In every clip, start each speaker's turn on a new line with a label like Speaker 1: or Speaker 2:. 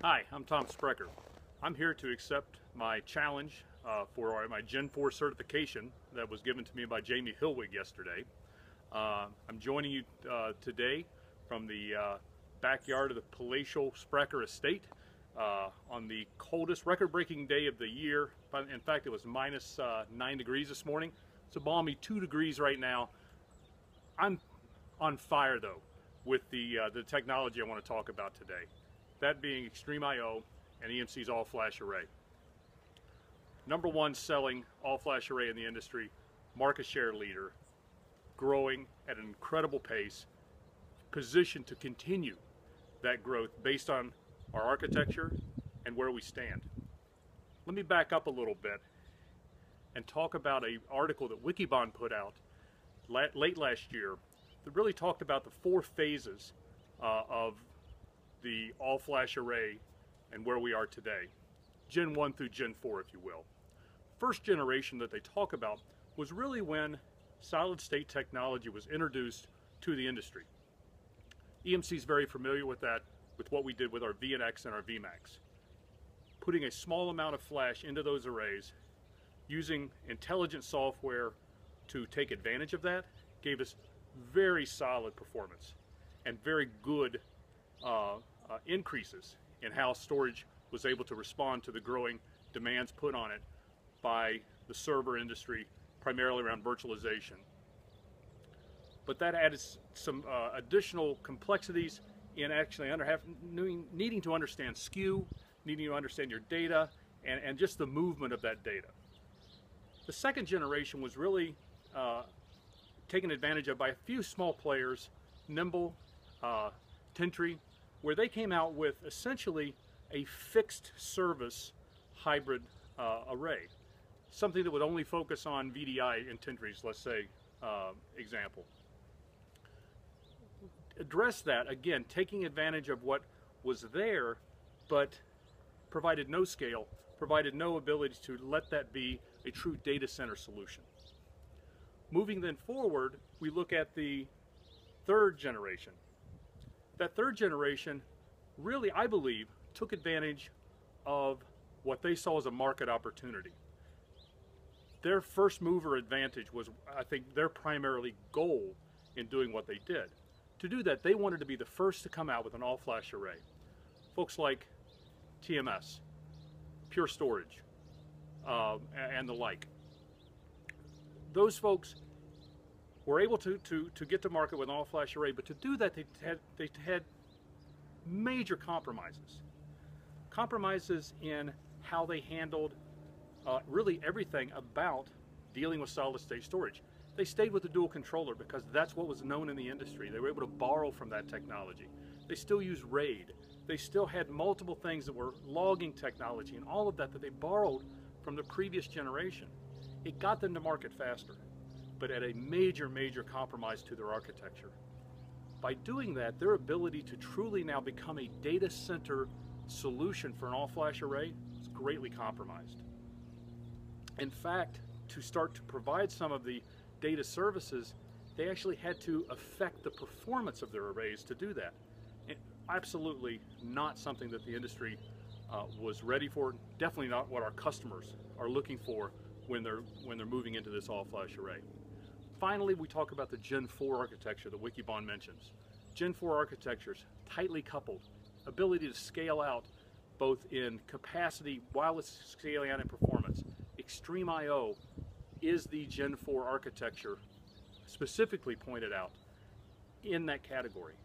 Speaker 1: Hi, I'm Tom Sprecher. I'm here to accept my challenge for my Gen 4 certification that was given to me by Jamie Hilwig yesterday. I'm joining you today from the backyard of the palatial Sprecher estate on the coldest record-breaking day of the year. In fact, it was minus 9 degrees this morning. It's a balmy 2 degrees right now. I'm on fire though with the technology I want to talk about today. That being Extreme I/O and EMC's all-flash array. #1 selling all-flash array in the industry, market share leader, growing at an incredible pace, positioned to continue that growth based on our architecture and where we stand. Let me back up a little bit and talk about an article that Wikibon put out late last year that really talked about the 4 phases of the all-flash array and where we are today. Gen 1 through Gen 4, if you will. First generation that they talk about was really when solid-state technology was introduced to the industry. EMC is very familiar with that, with what we did with our VNX and our VMAX. Putting a small amount of flash into those arrays, using intelligent software to take advantage of that, gave us very solid performance and very good increases in how storage was able to respond to the growing demands put on it by the server industry, primarily around virtualization. But that added some additional complexities in actually needing to understand SKU, needing to understand your data, and just the movement of that data. The second generation was really taken advantage of by a few small players, Nimble, Tintry, where they came out with essentially a fixed service hybrid array. Something that would only focus on VDI in Tintry's, let's say, example. Address that, again, taking advantage of what was there, but provided no scale, provided no ability to let that be a true data center solution. Moving then forward, we look at the third generation. That third generation really, I believe, took advantage of what they saw as a market opportunity. Their first mover advantage was, I think, their primarily goal in doing what they did. To do that, they wanted to be the first to come out with an all-flash array. Folks like TMS, Pure Storage, and the like. Those folks were able to get to market with an all-flash array, but to do that they had major compromises. Compromises in how they handled really everything about dealing with solid-state storage. They stayed with the dual controller because that's what was known in the industry. They were able to borrow from that technology. They still use RAID. They still had multiple things that were logging technology and all of that they borrowed from the previous generation. It got them to market faster, but at a major compromise to their architecture. By doing that, their ability to truly now become a data center solution for an all-flash array is greatly compromised. In fact, to start to provide some of the data services, they actually had to affect the performance of their arrays to do that. And absolutely not something that the industry was ready for, definitely not what our customers are looking for when they're moving into this all-flash array. Finally, we talk about the Gen 4 architecture that Wikibon mentions. Gen 4 architectures, tightly coupled, ability to scale out both in capacity while it's scaling out in performance. Extreme I/O is the Gen 4 architecture specifically pointed out in that category.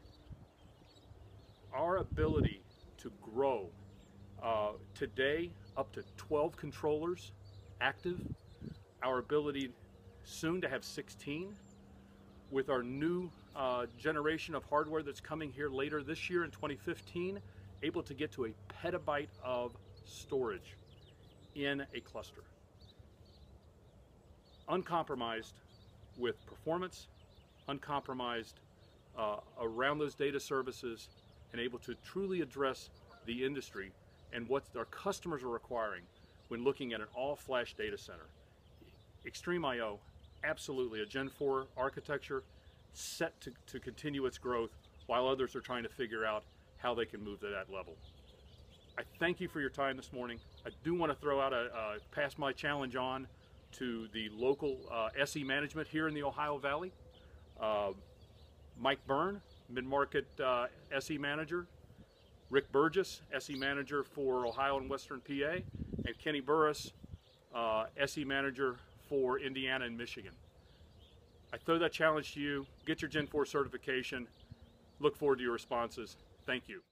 Speaker 1: Our ability to grow today up to 12 controllers active, our ability soon to have 16, with our new generation of hardware that's coming here later this year in 2015, able to get to a petabyte of storage in a cluster. Uncompromised with performance, uncompromised around those data services, and able to truly address the industry and what our customers are requiring when looking at an all-flash data center. Extreme I/O, absolutely a Gen 4 architecture set to continue its growth while others are trying to figure out how they can move to that level. I thank you for your time this morning. I do want to throw out pass my challenge on to the local SE management here in the Ohio Valley. Mike Byrne, mid-market SE manager, Rick Burgess, SE manager for Ohio and Western PA, and Kenny Burris, SE manager for Indiana and Michigan. I throw that challenge to you. Get your Gen4 certification. Look forward to your responses. Thank you.